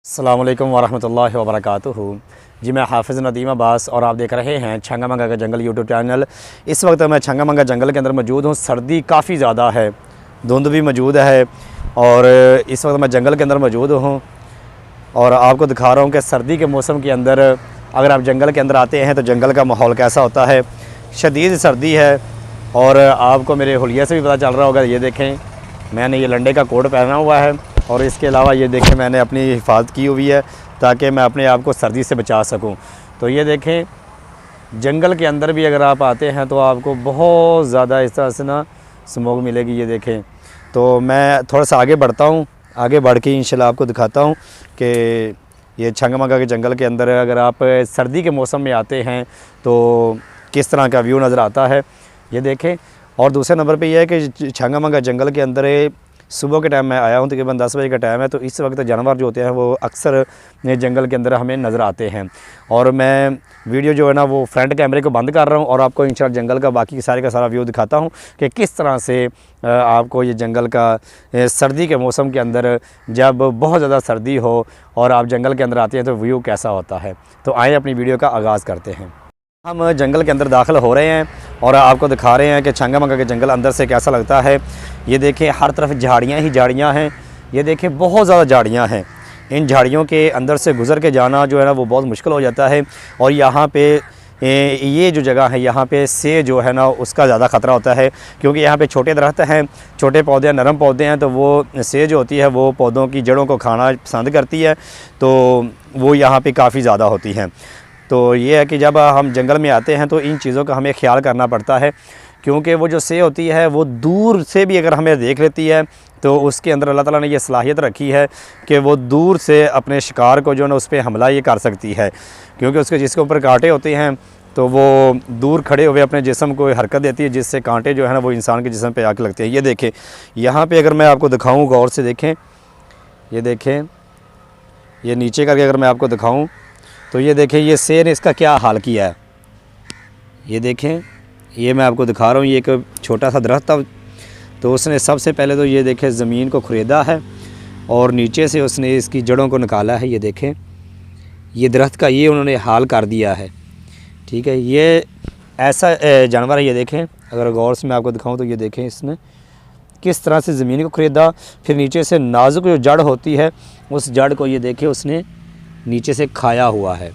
अस्सलामु अलैकुम वरहमतुल्लाहि वबरकातुहू। जी मैं हाफ़िज़ नदीम अब्बास और आप देख रहे हैं छंगा मंगा का जंगल यूट्यूब चैनल। इस वक्त मैं छंगा मंगा जंगल के अंदर मौजूद हूँ। सर्दी काफ़ी ज़्यादा है, धुंध भी मौजूद है और इस वक्त मैं जंगल के अंदर मौजूद हूँ और आपको दिखा रहा हूँ कि सर्दी के मौसम के अंदर अगर आप जंगल के अंदर आते हैं तो जंगल का माहौल कैसा होता है। शदीद सर्दी है और आपको मेरे हुलिया से भी पता चल रहा होगा। ये देखें, मैंने ये लंडे का कोट पहना हुआ है और इसके अलावा ये देखें मैंने अपनी हिफाजत की हुई है ताकि मैं अपने आप को सर्दी से बचा सकूं। तो ये देखें, जंगल के अंदर भी अगर आप आते हैं तो आपको बहुत ज़्यादा इस तरह से ना स्मोक मिलेगी। ये देखें, तो मैं थोड़ा सा आगे बढ़ता हूँ, आगे बढ़ के इंशाल्लाह आपको दिखाता हूँ कि ये छंगा मंगा के जंगल के अंदर अगर आप सर्दी के मौसम में आते हैं तो किस तरह का व्यू नज़र आता है। ये देखें, और दूसरे नंबर पे ये है कि छंगा मंगा जंगल के अंदर सुबह के टाइम मैं आया हूँ, तकरीबन 10 बजे का टाइम है। तो इस वक्त जानवर जो होते हैं वो अक्सर जंगल के अंदर हमें नज़र आते हैं और मैं वीडियो जो है ना वो फ्रंट कैमरे को बंद कर रहा हूँ और आपको इंशाल्लाह जंगल का बाकी सारे का सारा व्यू दिखाता हूँ कि किस तरह से आपको ये जंगल का सर्दी के मौसम के अंदर जब बहुत ज़्यादा सर्दी हो और आप जंगल के अंदर आते हैं तो व्यू कैसा होता है। तो आए अपनी वीडियो का आगाज़ करते हैं। हम जंगल के अंदर दाखिल हो रहे हैं और आपको दिखा रहे हैं कि छंगा मंगा के जंगल अंदर से कैसा लगता है। ये देखें, हर तरफ झाड़ियाँ ही झाड़ियाँ हैं। ये देखें, बहुत ज़्यादा झाड़ियाँ हैं। इन झाड़ियों के अंदर से गुज़र के जाना जो है ना वो बहुत मुश्किल हो जाता है। और यहाँ पे ये जो जगह है यहाँ पे से जो है ना उसका ज़्यादा ख़तरा होता है क्योंकि यहाँ पे छोटे दरख्त हैं, छोटे पौधे, नरम पौधे हैं। तो वो से जो होती है वो पौधों की जड़ों को खाना पसंद करती है, तो वो यहाँ पे काफ़ी ज़्यादा होती हैं। तो ये है कि जब हम जंगल में आते हैं तो इन चीज़ों का हमें ख्याल करना पड़ता है क्योंकि वो जो से होती है वो दूर से भी अगर हमें देख लेती है तो उसके अंदर अल्लाह ताला ने ये सलाहियत रखी है कि वो दूर से अपने शिकार को जो है ना उस पर हमला ये कर सकती है क्योंकि उसके जिसके ऊपर कांटे होते हैं तो वो दूर खड़े हुए अपने जिस्म को हरकत देती है जिससे कांटे जो है ना वो इंसान के जिस्म पे आके लगते हैं। ये देखें, यहाँ पे अगर मैं आपको दिखाऊँ, गौर से देखें, ये देखें, ये नीचे करके अगर मैं आपको दिखाऊँ तो ये देखें ये शेर ने इसका क्या हाल किया है। ये देखें, ये मैं आपको दिखा रहा हूँ, ये एक छोटा सा दरख्त था तो उसने सबसे पहले तो ये देखें ज़मीन को खुरेदा है और नीचे से उसने इसकी जड़ों को निकाला है। ये देखें, ये दरख्त का ये उन्होंने हाल कर दिया है। ठीक है, ये ऐसा जानवर है। ये देखें, अगर गौर से मैं आपको दिखाऊँ तो ये देखें इसने किस तरह से ज़मीन को खुरेदा, फिर नीचे से नाजुक जो जड़ होती है उस जड़ को ये देखें उसने नीचे से खाया हुआ है।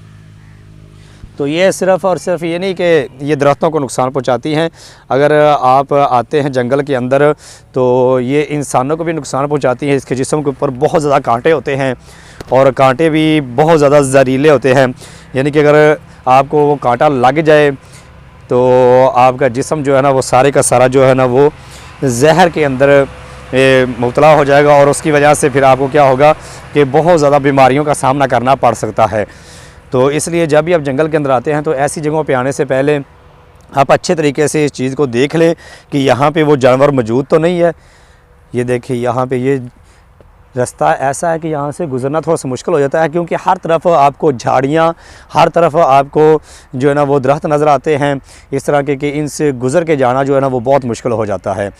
तो ये सिर्फ़ और सिर्फ ये नहीं कि ये दरख्तों को नुकसान पहुंचाती हैं, अगर आप आते हैं जंगल के अंदर तो ये इंसानों को भी नुकसान पहुंचाती हैं। इसके जिस्म के ऊपर बहुत ज़्यादा कांटे होते हैं और कांटे भी बहुत ज़्यादा जहरीले होते हैं, यानी कि अगर आपको वो कांटा लग जाए तो आपका जिस्म जो है ना वो सारे का सारा जो है ना वो जहर के अंदर मुब्तला हो जाएगा और उसकी वजह से फिर आपको क्या होगा कि बहुत ज़्यादा बीमारियों का सामना करना पड़ सकता है। तो इसलिए जब भी आप जंगल के अंदर आते हैं तो ऐसी जगहों पे आने से पहले आप अच्छे तरीके से इस चीज़ को देख लें कि यहाँ पे वो जानवर मौजूद तो नहीं है। ये देखिए, यहाँ पे ये रास्ता ऐसा है कि यहाँ से गुज़रना थोड़ा सा मुश्किल हो जाता है क्योंकि हर तरफ आपको झाड़ियाँ, हर तरफ आपको जो है ना वो दरख्त नज़र आते हैं इस तरह के कि इनसे गुज़र के जाना जो है ना वो बहुत मुश्किल हो जाता है।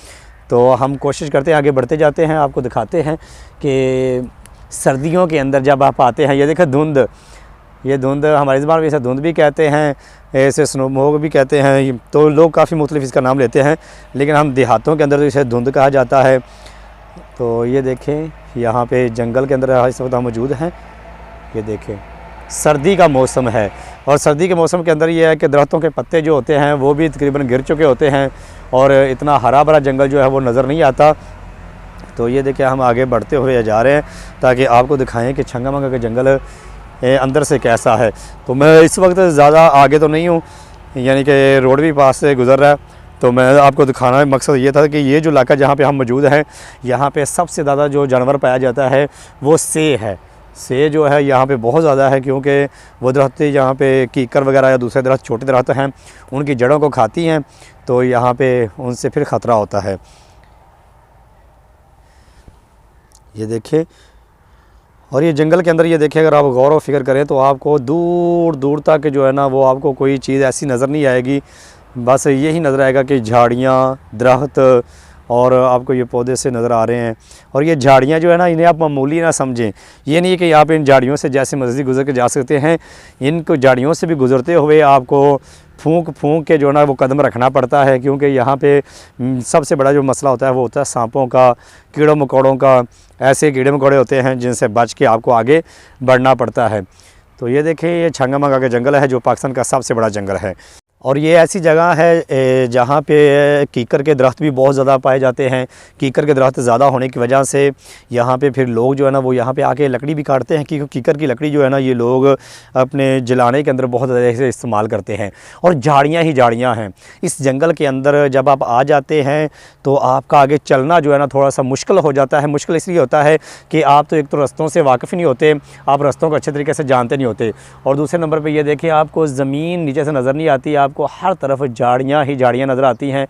तो हम कोशिश करते हैं, आगे बढ़ते जाते हैं, आपको दिखाते हैं कि सर्दियों के अंदर जब आप आते हैं। ये देखें धुंध, ये धुंध हमारी ज़बान में इसे धुंध भी कहते हैं, ऐसे स्नोमॉग भी कहते हैं, तो लोग काफ़ी मुख्तलिफ इसका नाम लेते हैं, लेकिन हम देहातों के अंदर तो इसे धुंध कहा जाता है। तो ये देखें, यहाँ पे जंगल के अंदर इस वक्त हम मौजूद हैं। ये देखें, सर्दी का मौसम है और सर्दी के मौसम के अंदर ये है कि दरख्तों के पत्ते जो होते हैं वो भी तकरीबन गिर चुके होते हैं और इतना हरा भरा जंगल जो है वो नज़र नहीं आता। तो ये देखिए, हम आगे बढ़ते हुए जा रहे हैं ताकि आपको दिखाएं कि छंगा मंगा का जंगल अंदर से कैसा है। तो मैं इस वक्त ज़्यादा आगे तो नहीं हूँ, यानी कि रोड भी पास से गुज़र रहा है, तो मैं आपको दिखाना मकसद ये था कि ये जो इलाका जहाँ पे हम मौजूद हैं यहाँ पे सबसे ज़्यादा जो जानवर पाया जाता है वो से है। से जो है यहाँ पे बहुत ज़्यादा है क्योंकि वो दरख्त यहाँ पे कीकर वगैरह या दूसरे दरख्त, छोटे दरख्त हैं, उनकी जड़ों को खाती हैं, तो यहाँ पे उनसे फिर ख़तरा होता है। ये देखिए, और ये जंगल के अंदर ये देखिए, अगर आप गौर व फिक्र करें तो आपको दूर दूर तक जो है ना वो आपको कोई चीज़ ऐसी नज़र नहीं आएगी, बस यही नज़र आएगा कि झाड़ियाँ, दरख्त और आपको ये पौधे से नज़र आ रहे हैं। और ये झाड़ियाँ जो है ना, इन्हें आप मामूली ना समझें। ये नहीं है कि आप इन झाड़ियों से जैसे मर्ज़ी गुजर के जा सकते हैं, इनको झाड़ियों से भी गुज़रते हुए आपको फूंक फूंक के जो है ना वो कदम रखना पड़ता है, क्योंकि यहाँ पे सबसे बड़ा जो मसला होता है वो होता है सांपों का, कीड़ों मकोड़ों का। ऐसे कीड़े मकोड़े होते हैं जिनसे बच के आपको आगे बढ़ना पड़ता है। तो ये देखें, ये छंगामंगा का जंगल है जो पाकिस्तान का सबसे बड़ा जंगल है। और ये ऐसी जगह है जहाँ पे कीकर के दरख्त भी बहुत ज़्यादा पाए जाते हैं। कीकर के दरख्त ज़्यादा होने की वजह से यहाँ पे फिर लोग जो है ना वो यहाँ पे आके लकड़ी भी काटते हैं, क्योंकि कीकर की लकड़ी जो है ना ये लोग अपने जलाने के अंदर बहुत ज़्यादा से इस्तेमाल करते हैं। और झाड़ियाँ ही झाड़ियाँ हैं इस जंगल के अंदर। जब आप आ जाते हैं तो आपका आगे चलना जो है ना थोड़ा सा मुश्किल हो जाता है। मुश्किल इसलिए होता है कि आप तो एक तो रस्तों से वाकिफ़ नहीं होते, आप रस्तों को अच्छे तरीके से जानते नहीं होते, और दूसरे नंबर पर ये देखिए आपको ज़मीन नीचे से नज़र नहीं आती, आपको हर तरफ झाड़ियाँ ही झाड़ियाँ नज़र आती हैं।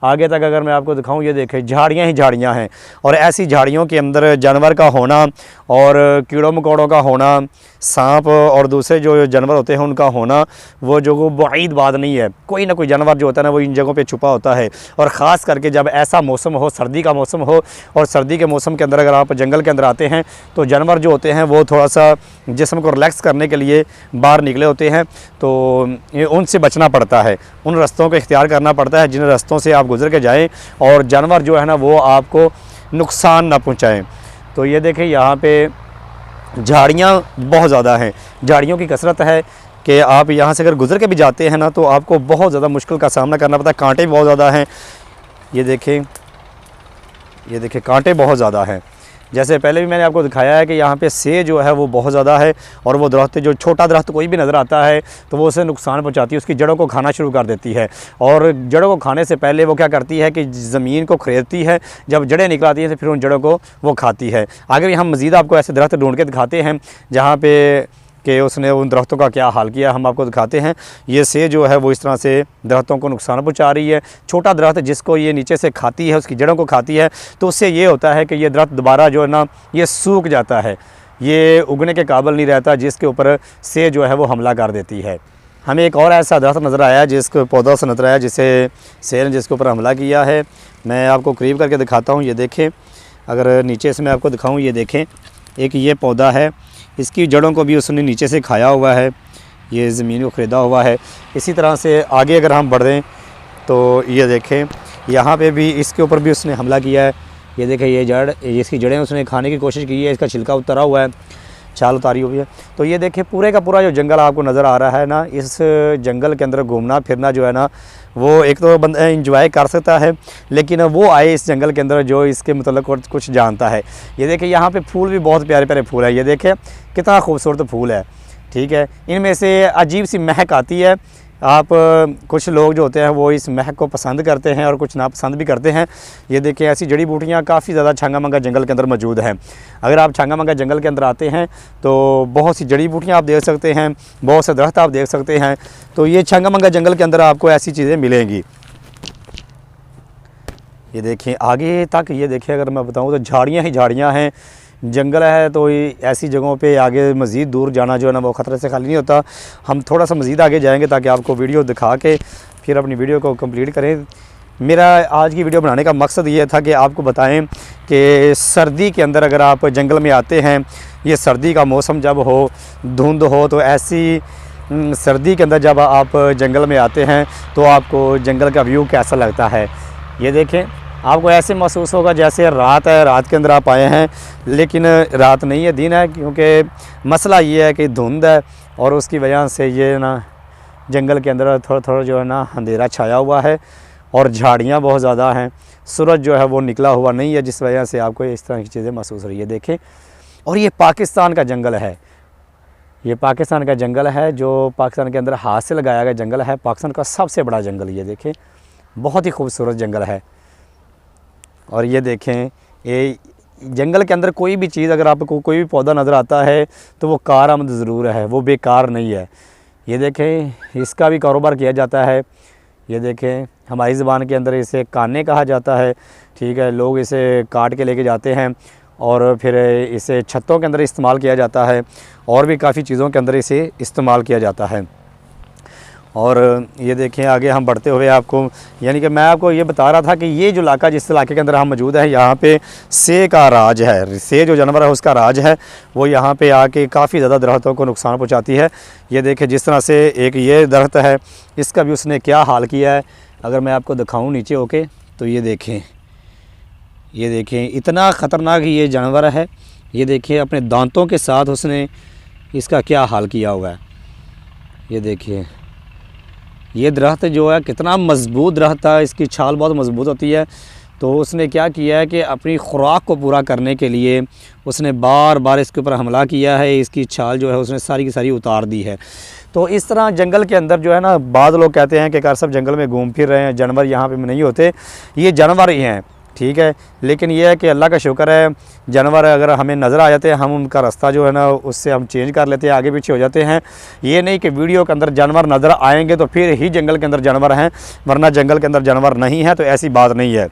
आगे तक अगर मैं आपको दिखाऊं, ये देखें झाड़ियाँ ही झाड़ियाँ हैं। और ऐसी झाड़ियों के अंदर जानवर का होना और कीड़ों मकोड़ों का होना, सांप और दूसरे जो जानवर होते हैं उनका होना, वो जो वो बाईद बात नहीं है। कोई ना कोई जानवर जो होता है ना वो इन जगहों पे छुपा होता है। और ख़ास करके जब ऐसा मौसम हो, सर्दी का मौसम हो, और सर्दी के मौसम के अंदर अगर आप जंगल के अंदर आते हैं तो जानवर जो होते हैं वो थोड़ा सा जिस्म को रिलैक्स करने के लिए बाहर निकले होते हैं, तो उनसे बचना पड़ता है, उन रस्तों को इख्तियार करना पड़ता है जिन रस्तों से आप गुजर के जाएं और जानवर जो है ना वो आपको नुकसान ना पहुंचाएं। तो ये देखें, यहाँ पे झाड़ियाँ बहुत ज़्यादा हैं, झाड़ियों की कसरत है कि आप यहाँ से अगर गुजर के भी जाते हैं ना तो आपको बहुत ज़्यादा मुश्किल का सामना करना पड़ता है। कांटे बहुत ज़्यादा हैं, ये देखें कांटे बहुत ज़्यादा हैं। जैसे पहले भी मैंने आपको दिखाया है कि यहाँ पे से जो है वो बहुत ज़्यादा है, और वो दरख्त जो छोटा दरख्त कोई भी नज़र आता है तो वो उसे नुकसान पहुँचाती है, उसकी जड़ों को खाना शुरू कर देती है। और जड़ों को खाने से पहले वो क्या करती है कि ज़मीन को खरीदती है, जब जड़ें निकल आती हैं तो फिर उन जड़ों को वो खाती है। आगे भी हम मज़ीद आपको ऐसे दरख्त ढूंढ के दिखाते हैं जहाँ पे कि उसने उन दरख्तों का क्या हाल किया, हम आपको दिखाते हैं। ये से जो है वो इस तरह से दरख्तों को नुकसान पहुंचा रही है। छोटा दरख्त जिसको ये नीचे से खाती है, उसकी जड़ों को खाती है, तो उससे ये होता है कि ये दरख्त दोबारा जो है ना ये सूख जाता है, ये उगने के काबिल नहीं रहता, जिसके ऊपर से जो है वो हमला कर देती है। हमें एक और ऐसा दरख्त नज़र आया जिसको पौधा से नज़र आया जिसे शेर ने जिसके ऊपर हमला किया है। मैं आपको करीब करके दिखाता हूँ। ये देखें, अगर नीचे से मैं आपको दिखाऊँ, ये देखें, एक ये पौधा है, इसकी जड़ों को भी उसने नीचे से खाया हुआ है, ये ज़मीन को ख़रीदा हुआ है। इसी तरह से आगे अगर हम बढ़ें तो ये देखें, यहाँ पे भी इसके ऊपर भी उसने हमला किया है। ये देखें, ये जड़, इसकी जड़ें उसने खाने की कोशिश की है, इसका छिलका उतरा हुआ है, छाल उतारी हुई है। तो ये देखें, पूरे का पूरा जो जंगल आपको नज़र आ रहा है ना, इस जंगल के अंदर घूमना फिरना जो है ना वो एक तो बंदा इंजॉय कर सकता है, लेकिन वो आए इस जंगल के अंदर जो इसके मतलब कुछ जानता है। ये देखें, यहाँ पे फूल भी बहुत प्यारे प्यारे फूल है, ये देखें कितना खूबसूरत फूल है, ठीक है। इनमें से अजीब सी महक आती है। आप कुछ लोग जो होते हैं वो इस महक को पसंद करते हैं और कुछ नापसंद भी करते हैं। ये देखें, ऐसी जड़ी बूटियाँ काफ़ी ज़्यादा छंगामंगा जंगल के अंदर मौजूद हैं। अगर आप छंगामंगा जंगल के अंदर आते हैं तो बहुत सी जड़ी बूटियाँ आप देख सकते हैं, बहुत से दरख्त आप देख सकते हैं। तो ये छंगामंगा जंगल के अंदर आपको ऐसी चीज़ें मिलेंगी। ये देखें आगे तक, ये देखें, अगर मैं बताऊँ तो झाड़ियाँ ही झाड़ियाँ हैं, जंगल है। तो ऐसी जगहों पे आगे मज़ीद दूर जाना जो है ना वो ख़तरे से खाली नहीं होता। हम थोड़ा सा मज़ीद आगे जाएंगे ताकि आपको वीडियो दिखा के फिर अपनी वीडियो को कंप्लीट करें। मेरा आज की वीडियो बनाने का मकसद ये था कि आपको बताएं कि सर्दी के अंदर अगर आप जंगल में आते हैं, ये सर्दी का मौसम जब हो, धुंध हो, तो ऐसी सर्दी के अंदर जब आप जंगल में आते हैं तो आपको जंगल का व्यू कैसा लगता है। ये देखें, आपको ऐसे महसूस होगा जैसे रात है, रात के अंदर आप आए हैं, लेकिन रात नहीं है, दिन है, क्योंकि मसला ये है कि धुंध है और उसकी वजह से ये ना जंगल के अंदर थोड़ा थोड़ा जो है ना अंधेरा छाया हुआ है और झाड़ियाँ बहुत ज़्यादा हैं। सूरज जो है वो निकला हुआ नहीं है, जिस वजह से आपको इस तरह की चीज़ें महसूस हो रही है। देखें, और ये पाकिस्तान का जंगल है, ये पाकिस्तान का जंगल है जो पाकिस्तान के अंदर हाथ से लगाया गया जंगल है, पाकिस्तान का सबसे बड़ा जंगल। ये देखें, बहुत ही खूबसूरत जंगल है। और ये देखें, ये जंगल के अंदर कोई भी चीज़, अगर आपको कोई भी पौधा नज़र आता है तो वो कारआमद ज़रूर है, वो बेकार नहीं है। ये देखें, इसका भी कारोबार किया जाता है। ये देखें, हमारी ज़बान के अंदर इसे काने कहा जाता है, ठीक है। लोग इसे काट के लेके जाते हैं और फिर इसे छतों के अंदर इस्तेमाल किया जाता है और भी काफ़ी चीज़ों के अंदर इसे इस्तेमाल किया जाता है। और ये देखें आगे हम बढ़ते हुए आपको, यानी कि मैं आपको ये बता रहा था कि ये जो इलाका, जिस इलाके के अंदर हम मौजूद हैं, यहाँ पे से का राज है। से जो जानवर है उसका राज है, वो यहाँ पे आके काफ़ी ज़्यादा दरख्तों को नुकसान पहुँचाती है। ये देखें जिस तरह से एक ये दरख्त है, इसका भी उसने क्या हाल किया है। अगर मैं आपको दिखाऊँ नीचे होके तो ये देखें इतना ख़तरनाक ये जानवर है। ये देखें अपने दांतों के साथ उसने इसका क्या हाल किया हुआ है। ये देखिए ये दरख्त जो है कितना मज़बूत दरख्त है, इसकी छाल बहुत मज़बूत होती है। तो उसने क्या किया है कि अपनी ख़ुराक को पूरा करने के लिए उसने बार बार इसके ऊपर हमला किया है। इसकी छाल जो है उसने सारी की सारी उतार दी है। तो इस तरह जंगल के अंदर जो है ना, बाद लोग कहते हैं कि कार साहब जंगल में घूम फिर रहे हैं, जानवर यहाँ पे नहीं होते। ये जानवर ही हैं, ठीक है, लेकिन यह है कि अल्लाह का शुक्र है, जानवर अगर हमें नज़र आ जाते हैं, हम उनका रास्ता जो है ना उससे हम चेंज कर लेते हैं, आगे पीछे हो जाते हैं। ये नहीं कि वीडियो के अंदर जानवर नज़र आएंगे तो फिर ही जंगल के अंदर जानवर हैं, वरना जंगल के अंदर जानवर नहीं है। तो ऐसी बात नहीं है।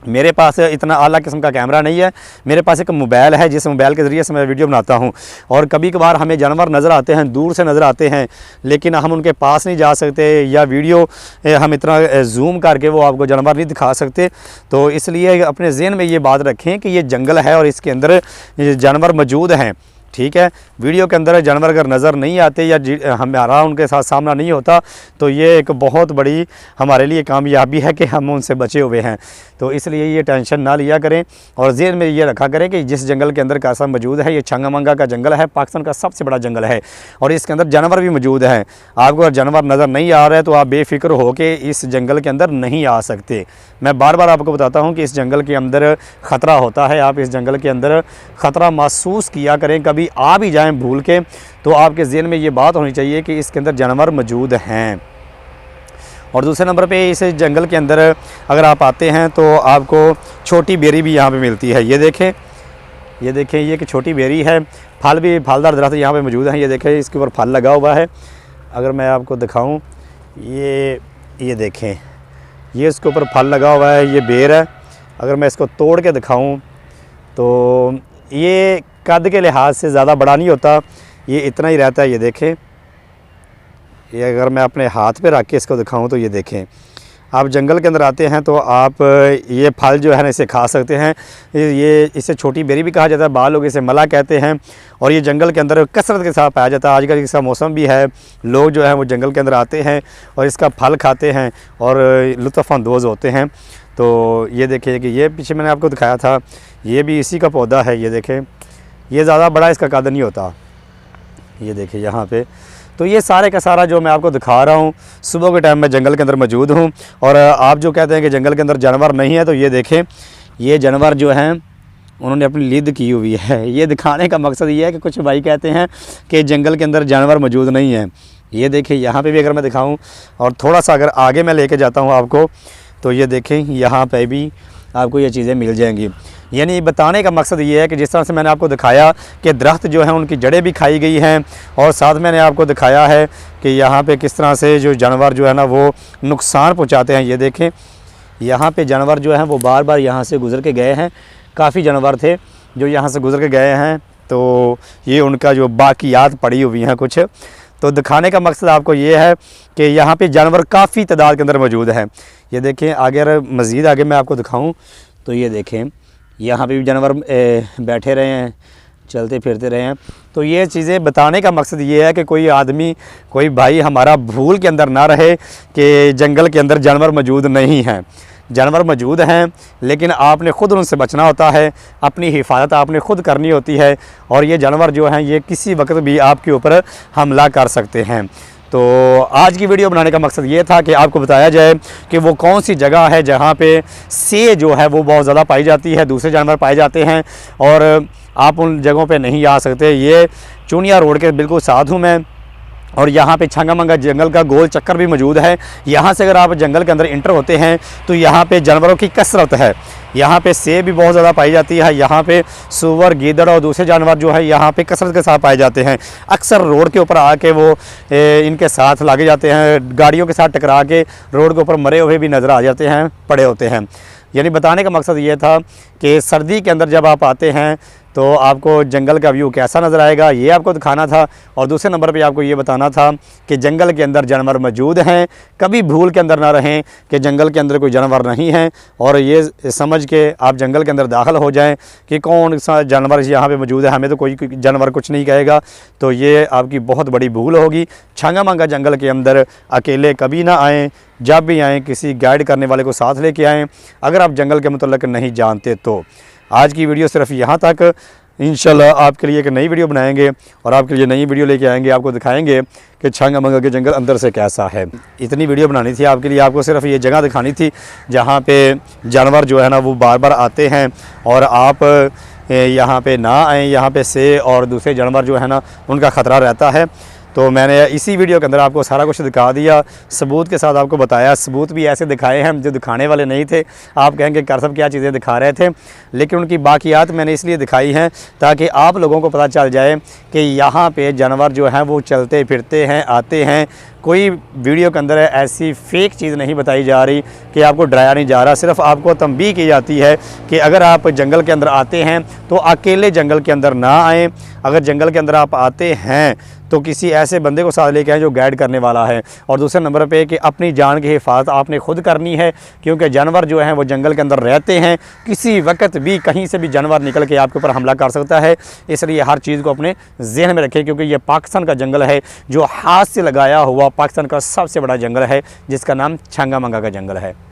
मेरे पास इतना आला किस्म का कैमरा नहीं है, मेरे पास एक मोबाइल है, जिस मोबाइल के ज़रिए से मैं वीडियो बनाता हूं। और कभी कभार हमें जानवर नज़र आते हैं, दूर से नज़र आते हैं, लेकिन हम उनके पास नहीं जा सकते, या वीडियो हम इतना जूम करके वो आपको जानवर नहीं दिखा सकते। तो इसलिए अपने ज़हन में ये बात रखें कि ये जंगल है और इसके अंदर जानवर मौजूद हैं, ठीक है। वीडियो के अंदर जानवर अगर नज़र नहीं आते या हमारा उनके साथ सामना नहीं होता, तो ये एक बहुत बड़ी हमारे लिए कामयाबी है कि हम उनसे बचे हुए हैं। तो इसलिए ये टेंशन ना लिया करें और ज़हन में ये रखा करें कि जिस जंगल के अंदर कासा मौजूद है, ये छंगामंगा का जंगल है, पाकिस्तान का सबसे बड़ा जंगल है और इसके अंदर जानवर भी मौजूद हैं। आपको अगर जानवर नज़र नहीं आ रहा है तो आप बेफिक्र हो के इस जंगल के अंदर नहीं आ सकते। मैं बार बार आपको बताता हूँ कि इस जंगल के अंदर ख़तरा होता है। आप इस जंगल के अंदर ख़तरा महसूस किया करें, कभी आ भी जाएं भूल के, तो आपके ज़हन में ये बात होनी चाहिए कि इसके अंदर जानवर मौजूद हैं। और दूसरे नंबर पे इस जंगल के अंदर अगर आप आते हैं तो आपको छोटी बेरी भी यहाँ पे मिलती है। ये देखें ये कि छोटी बेरी है, फल भी, फलदार दरख्त यहाँ पे मौजूद हैं। ये देखें इसके ऊपर फल लगा हुआ है। अगर मैं आपको दिखाऊं, ये देखें, ये इसके ऊपर फल लगा हुआ है, ये बेर है। अगर मैं इसको तोड़ के दिखाऊं तो ये कद के लिहाज से ज़्यादा बड़ा नहीं होता, ये इतना ही रहता है। ये देखें, ये अगर मैं अपने हाथ पे रख के इसको दिखाऊं तो ये देखें, आप जंगल के अंदर आते हैं तो आप ये फल जो है ना इसे खा सकते हैं। ये इसे छोटी बेरी भी कहा जाता है, बाल लोग इसे मला कहते हैं। और ये जंगल के अंदर कसरत के साथ पाया जाता है। आजकल इसका मौसम भी है, लोग जो है वो जंगल के अंदर आते हैं और इसका फल खाते हैं और लुत्फ़अंदोज़ होते हैं। तो ये देखिए कि ये पीछे मैंने आपको दिखाया था, ये भी इसी का पौधा है। ये देखें, ये ज़्यादा बड़ा इसका कद नहीं होता। ये देखिए यहाँ पे, तो ये सारे का सारा जो मैं आपको दिखा रहा हूँ, सुबह के टाइम में जंगल के अंदर मौजूद हूँ। और आप जो कहते हैं कि जंगल के अंदर जानवर नहीं है, तो ये देखें, ये जानवर जो हैं उन्होंने अपनी लिद की हुई है। ये दिखाने का मकसद ये है कि कुछ भाई कहते हैं कि जंगल के अंदर जानवर मौजूद नहीं है। ये देखें यहाँ पे भी अगर मैं दिखाऊँ और थोड़ा सा अगर आगे मैं लेके जाता हूँ आपको, तो ये देखें यहाँ पे भी आपको ये चीज़ें मिल जाएंगी। यानी बताने का मकसद ये है कि जिस तरह से मैंने आपको दिखाया कि दरख्त जो है उनकी जड़ें भी खाई गई हैं, और साथ मैंने आपको दिखाया है कि यहाँ पे किस तरह से जो जानवर जो है ना वो नुकसान पहुँचाते हैं। ये देखें, यहाँ पे जानवर जो हैं वो बार बार यहाँ से गुज़र के गए हैं। काफ़ी जानवर थे जो यहाँ से गुज़र के गए हैं, तो ये उनका जो बाकियात पड़ी हुई हैं कुछ। तो दिखाने का मकसद आपको ये है कि यहाँ पे जानवर काफ़ी तादाद के अंदर मौजूद हैं। ये देखें, आगे अगर मज़ीद आगे मैं आपको दिखाऊं तो ये देखें, यहाँ पे भी जानवर बैठे रहे हैं, चलते फिरते रहे हैं। तो ये चीज़ें बताने का मकसद ये है कि कोई आदमी, कोई भाई हमारा भूल के अंदर ना रहे कि जंगल के अंदर जानवर मौजूद नहीं हैं। जानवर मौजूद हैं, लेकिन आपने ख़ुद उनसे बचना होता है, अपनी हिफाजत आपने ख़ुद करनी होती है। और ये जानवर जो हैं ये किसी वक्त भी आपके ऊपर हमला कर सकते हैं। तो आज की वीडियो बनाने का मकसद ये था कि आपको बताया जाए कि वो कौन सी जगह है जहाँ पे से जो है वो बहुत ज़्यादा पाई जाती है, दूसरे जानवर पाए जाते हैं और आप उन जगहों पे नहीं आ सकते। ये चुनिया रोड के बिल्कुल साथ हूँ मैं, और यहाँ पे छंगामंगा जंगल का गोल चक्कर भी मौजूद है। यहाँ से अगर आप जंगल के अंदर इंटर होते हैं तो यहाँ पे जानवरों की कसरत है। यहाँ पे सेब भी बहुत ज़्यादा पाई जाती है। यहाँ पे सूअर, गीदड़ और दूसरे जानवर जो है यहाँ पे कसरत के साथ पाए जाते हैं। अक्सर रोड के ऊपर आके वो इनके साथ लागे जाते हैं, गाड़ियों के साथ टकरा के रोड के ऊपर मरे हुए भी नज़र आ जाते हैं, पड़े होते हैं। यानी बताने का मकसद ये था कि सर्दी के अंदर जब आप आते हैं तो आपको जंगल का व्यू कैसा नज़र आएगा ये आपको दिखाना था। और दूसरे नंबर पे आपको ये बताना था कि जंगल के अंदर जानवर मौजूद हैं, कभी भूल के अंदर ना रहें कि जंगल के अंदर कोई जानवर नहीं है और ये समझ के आप जंगल के अंदर दाखिल हो जाएं कि कौन सा जानवर यहाँ पे मौजूद है, हमें तो कोई जानवर कुछ नहीं कहेगा, तो ये आपकी बहुत बड़ी भूल होगी। छंगा मंगा जंगल के अंदर अकेले कभी ना आएँ, जब भी आएँ किसी गाइड करने वाले को साथ लेके आएँ अगर आप जंगल के मुतल्लिक़ नहीं जानते तो। आज की वीडियो सिर्फ यहाँ तक, इंशाल्लाह आपके लिए एक नई वीडियो बनाएंगे और आपके लिए नई वीडियो लेके आएंगे, आपको दिखाएंगे कि छंगा मंगा के जंगल अंदर से कैसा है। इतनी वीडियो बनानी थी आपके लिए, आपको सिर्फ ये जगह दिखानी थी जहाँ पे जानवर जो है ना वो बार बार आते हैं और आप यहाँ पे ना आएँ, यहाँ पे से और दूसरे जानवर जो है ना उनका ख़तरा रहता है। तो मैंने इसी वीडियो के अंदर आपको सारा कुछ दिखा दिया, सबूत के साथ आपको बताया। सबूत भी ऐसे दिखाए हैं जो दिखाने वाले नहीं थे, आप कहेंगे कर सब क्या चीज़ें दिखा रहे थे, लेकिन उनकी बाकियात मैंने इसलिए दिखाई हैं ताकि आप लोगों को पता चल जाए कि यहाँ पे जानवर जो हैं वो चलते फिरते हैं, आते हैं। कोई वीडियो के अंदर ऐसी फ़ेक चीज़ नहीं बताई जा रही कि आपको डराया नहीं जा रहा, सिर्फ आपको तंबीह की जाती है कि अगर आप जंगल के अंदर आते हैं तो अकेले जंगल के अंदर ना आएँ। अगर जंगल के अंदर आप आते हैं तो किसी ऐसे बंदे को साथ लेके आएँ जो गाइड करने वाला है। और दूसरे नंबर पे कि अपनी जान की हिफाजत आपने खुद करनी है, क्योंकि जानवर जो हैं वो जंगल के अंदर रहते हैं, किसी वक्त भी कहीं से भी जानवर निकल के आपके ऊपर हमला कर सकता है। इसलिए हर चीज़ को अपने जहन में रखें, क्योंकि ये पाकिस्तान का जंगल है जो हाथ से लगाया हुआ पाकिस्तान का सबसे बड़ा जंगल है जिसका नाम छंगा मंगा का जंगल है।